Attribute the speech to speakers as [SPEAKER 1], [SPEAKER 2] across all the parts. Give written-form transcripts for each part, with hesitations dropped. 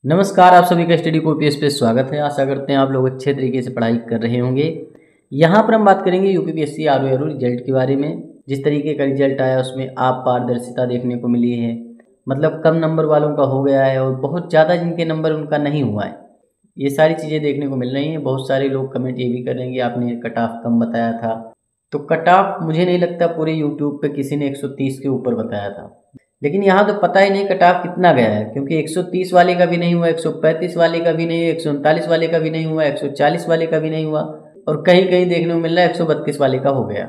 [SPEAKER 1] नमस्कार, आप सभी का स्टडी कॉपीएस पे स्वागत है। आशा करते हैं आप लोग अच्छे तरीके से पढ़ाई कर रहे होंगे। यहाँ पर हम बात करेंगे यूपीपीएससी आरओ रिजल्ट के बारे में। जिस तरीके का रिजल्ट आया उसमें आप पारदर्शिता देखने को मिली है, मतलब कम नंबर वालों का हो गया है और बहुत ज़्यादा जिनके नंबर उनका नहीं हुआ है। ये सारी चीज़ें देखने को मिल रही हैं। बहुत सारे लोग कमेंट ये भी कर रहे हैं कि आपने कट ऑफ कम बताया था, तो कट ऑफ मुझे नहीं लगता पूरे यूट्यूब पे किसी ने 130 के ऊपर बताया था। लेकिन यहाँ तो पता ही नहीं कट ऑफ कितना गया है, क्योंकि 130 वाले का भी नहीं हुआ, 135 वाले का भी नहीं हुआ, 139 वाले का भी नहीं हुआ, 140 वाले का भी नहीं हुआ और कहीं कहीं देखने को मिल रहा है 132 वाले का हो गया।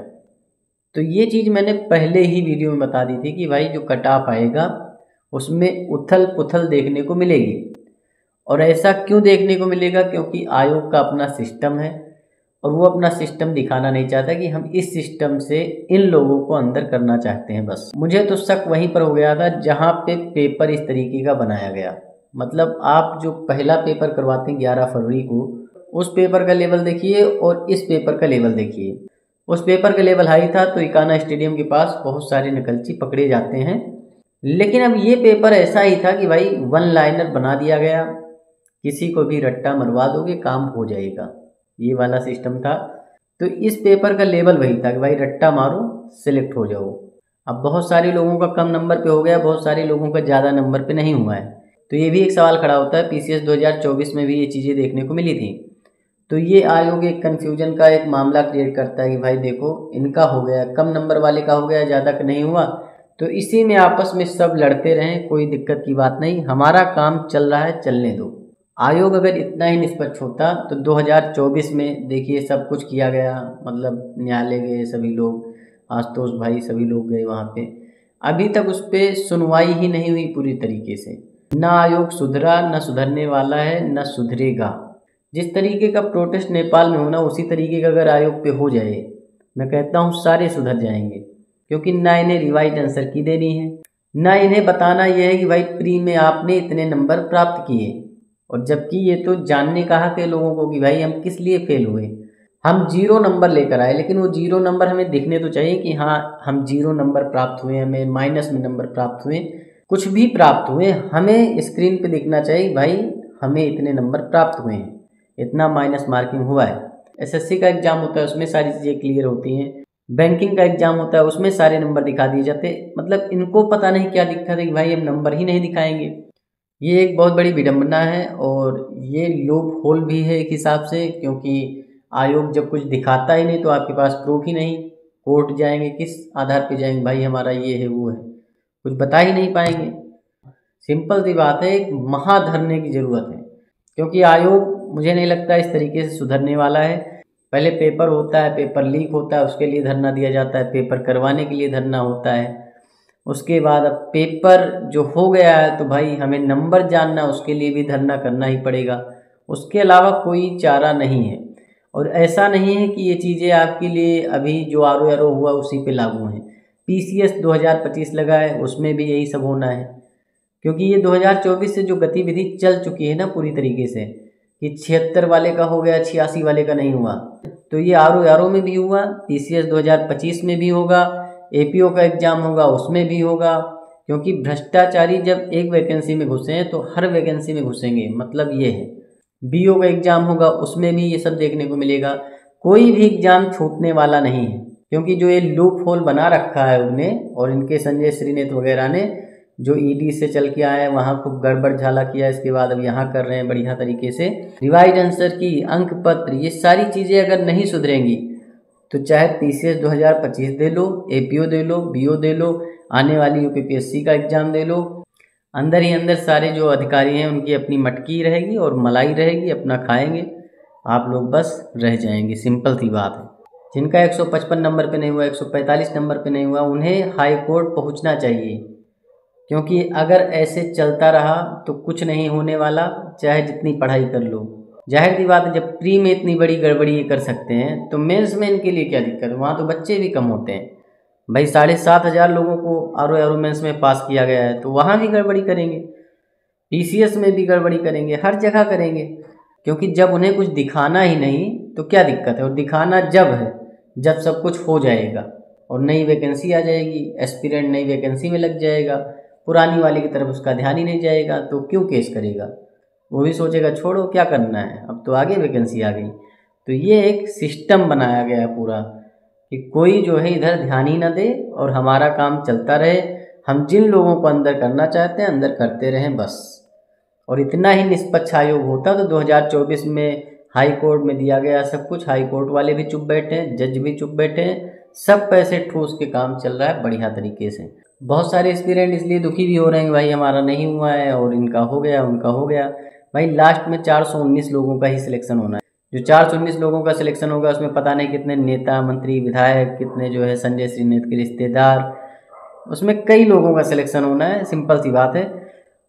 [SPEAKER 1] तो ये चीज़ मैंने पहले ही वीडियो में बता दी थी कि भाई जो कट ऑफ आएगा उसमें उथल पुथल देखने को मिलेगी। और ऐसा क्यों देखने को मिलेगा? क्योंकि आयोग का अपना सिस्टम है और वो अपना सिस्टम दिखाना नहीं चाहता कि हम इस सिस्टम से इन लोगों को अंदर करना चाहते हैं। बस मुझे तो शक वहीं पर हो गया था जहाँ पे पेपर इस तरीके का बनाया गया। मतलब आप जो पहला पेपर करवाते हैं 11 फरवरी को, उस पेपर का लेवल देखिए और इस पेपर का लेवल देखिए। उस पेपर का लेवल हाई था तो इकाना स्टेडियम के पास बहुत सारे नकलची पकड़े जाते हैं। लेकिन अब ये पेपर ऐसा ही था कि भाई वन लाइनर बना दिया गया, किसी को भी रट्टा मरवा दोगे काम हो जाएगा, ये वाला सिस्टम था। तो इस पेपर का लेवल वही था कि भाई रट्टा मारो सिलेक्ट हो जाओ। अब बहुत सारे लोगों का कम नंबर पे हो गया, बहुत सारे लोगों का ज़्यादा नंबर पे नहीं हुआ है। तो ये भी एक सवाल खड़ा होता है। पीसीएस 2024 में भी ये चीज़ें देखने को मिली थी। तो ये आयोग एक कन्फ्यूजन का एक मामला क्रिएट करता है कि भाई देखो इनका हो गया, कम नंबर वाले का हो गया, ज़्यादा का नहीं हुआ, तो इसी में आपस में सब लड़ते रहें, कोई दिक्कत की बात नहीं, हमारा काम चल रहा है चलने दो। आयोग अगर इतना ही निष्पक्ष होता तो 2024 में देखिए सब कुछ किया गया, मतलब न्यायालय गए सभी लोग, आशुतोष भाई सभी लोग गए वहाँ पे। अभी तक उस पर सुनवाई ही नहीं हुई पूरी तरीके से। ना आयोग सुधरा, न सुधरने वाला है, न सुधरेगा। जिस तरीके का प्रोटेस्ट नेपाल में होना उसी तरीके का अगर आयोग पे हो जाए, मैं कहता हूँ सारे सुधर जाएंगे। क्योंकि ना इन्हें रिवाइज आंसर की देनी है, ना इन्हें बताना यह है कि भाई प्री में आपने इतने नंबर प्राप्त किए। और जबकि ये तो जानने कहा के लोगों को कि भाई हम किस लिए फेल हुए। हम 0 नंबर लेकर आए, लेकिन वो 0 नंबर हमें दिखने तो चाहिए कि हाँ हम 0 नंबर प्राप्त हुए, हमें माइनस में नंबर प्राप्त हुए, कुछ भी प्राप्त हुए, हमें स्क्रीन पे दिखना चाहिए भाई हमें इतने नंबर प्राप्त हुए हैं, इतना माइनस मार्किंग हुआ है। एसएससी का एग्जाम होता है उसमें सारी चीज़ें क्लियर होती हैं। बैंकिंग का एग्जाम होता है उसमें सारे नंबर दिखा दिए जाते। मतलब इनको पता नहीं क्या दिक्कत है कि भाई हम नंबर ही नहीं दिखाएंगे। ये एक बहुत बड़ी विडंबना है और ये लूप होल भी है एक हिसाब से, क्योंकि आयोग जब कुछ दिखाता ही नहीं तो आपके पास प्रूफ ही नहीं, कोर्ट जाएंगे किस आधार पे जाएंगे, भाई हमारा ये है वो है, कुछ बता ही नहीं पाएंगे। सिंपल सी बात है, एक महाधरने की ज़रूरत है। क्योंकि आयोग मुझे नहीं लगता इस तरीके से सुधरने वाला है। पहले पेपर होता है, पेपर लीक होता है, उसके लिए धरना दिया जाता है, पेपर करवाने के लिए धरना होता है, उसके बाद अब पेपर जो हो गया है तो भाई हमें नंबर जानना, उसके लिए भी धरना करना ही पड़ेगा। उसके अलावा कोई चारा नहीं है। और ऐसा नहीं है कि ये चीज़ें आपके लिए अभी जो आरओ हुआ उसी पे लागू हैं। पीसीएस 2025 लगा है उसमें भी यही सब होना है। क्योंकि ये 2024 से जो गतिविधि चल चुकी है ना पूरी तरीके से, कि 76 वाले का हो गया, 86 वाले का नहीं हुआ, तो ये आरओ में भी हुआ, पीसीएस 2025 में भी होगा, एपीओ का एग्ज़ाम होगा उसमें भी होगा। क्योंकि भ्रष्टाचारी जब एक वैकेंसी में घुसे हैं तो हर वैकेंसी में घुसेंगे, मतलब ये है। बीओ का एग्ज़ाम होगा उसमें भी ये सब देखने को मिलेगा। कोई भी एग्ज़ाम छूटने वाला नहीं है। क्योंकि जो ये लूप होल बना रखा है उनने और इनके संजय श्रीनेत वगैरह ने, जो ईडी से चल के आए वहाँ खूब गड़बड़ झाला किया, इसके बाद अब यहाँ कर रहे हैं बढ़िया तरीके से। रिवाइज आंसर की, अंक पत्र, ये सारी चीज़ें अगर नहीं सुधरेंगी तो चाहे पीसीएस 2025 दे लो, एपीओ दे लो, बीओ दे लो, आने वाली यूपीपीएससी का एग्ज़ाम दे लो, अंदर ही अंदर सारे जो अधिकारी हैं उनकी अपनी मटकी रहेगी और मलाई रहेगी, अपना खाएंगे, आप लोग बस रह जाएंगे। सिंपल सी बात है। जिनका 155 नंबर पे नहीं हुआ, 145 नंबर पे नहीं हुआ, उन्हें हाई कोर्ट पहुँचना चाहिए। क्योंकि अगर ऐसे चलता रहा तो कुछ नहीं होने वाला, चाहे जितनी पढ़ाई कर लो। जाहिर सी बात है, जब प्री में इतनी बड़ी गड़बड़ी ये कर सकते हैं तो मेंस में इनके लिए क्या दिक्कत है? वहाँ तो बच्चे भी कम होते हैं भाई, 7,500 लोगों को आरओ मेंस में पास किया गया है, तो वहाँ भी गड़बड़ी करेंगे, पीसीएस में भी गड़बड़ी करेंगे, हर जगह करेंगे। क्योंकि जब उन्हें कुछ दिखाना ही नहीं तो क्या दिक्कत है? और दिखाना जब है जब सब कुछ हो जाएगा और नई वैकेंसी आ जाएगी, एस्पिरेंट नई वैकेंसी में लग जाएगा, पुरानी वाले की तरफ उसका ध्यान ही नहीं जाएगा, तो क्यों केस करेगा? वो भी सोचेगा छोड़ो क्या करना है, अब तो आगे वैकेंसी आ गई। तो ये एक सिस्टम बनाया गया है पूरा कि कोई जो है इधर ध्यान ही ना दे और हमारा काम चलता रहे। हम जिन लोगों को अंदर करना चाहते हैं अंदर करते रहें बस। और इतना ही निष्पक्ष आयोग होता तो 2024 में हाई कोर्ट में दिया गया सब कुछ, हाई कोर्ट वाले भी चुप बैठे हैं, जज भी चुप बैठे हैं, सब पैसे ठूस के काम चल रहा है बढ़िया तरीके से। बहुत सारे एस्पिरेंट इसलिए दुखी भी हो रहे हैं कि भाई हमारा नहीं हुआ है और इनका हो गया उनका हो गया। भाई लास्ट में 419 लोगों का ही सिलेक्शन होना है। जो 419 लोगों का सिलेक्शन होगा उसमें पता नहीं कितने नेता मंत्री विधायक, कितने जो है संजय श्रीनेत के रिश्तेदार, उसमें कई लोगों का सिलेक्शन होना है। सिंपल सी बात है,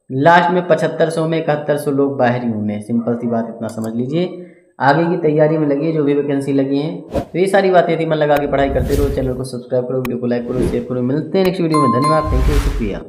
[SPEAKER 1] लास्ट में 7500 में 7100 लोग बाहर ही होने हैं। सिंपल सी बात इतना समझ लीजिए। आगे की तैयारी में लगी है जो भी वैकेंसी लगी हैं। तो ये सारी बातें थी, मन लगा के पढ़ाई करते रहो। चैनल को सब्सक्राइब करो, वीडियो को लाइक करो, शेयर करो। मिलते हैं नेक्स्ट वीडियो में। धन्यवाद, थैंक यू, शुक्रिया।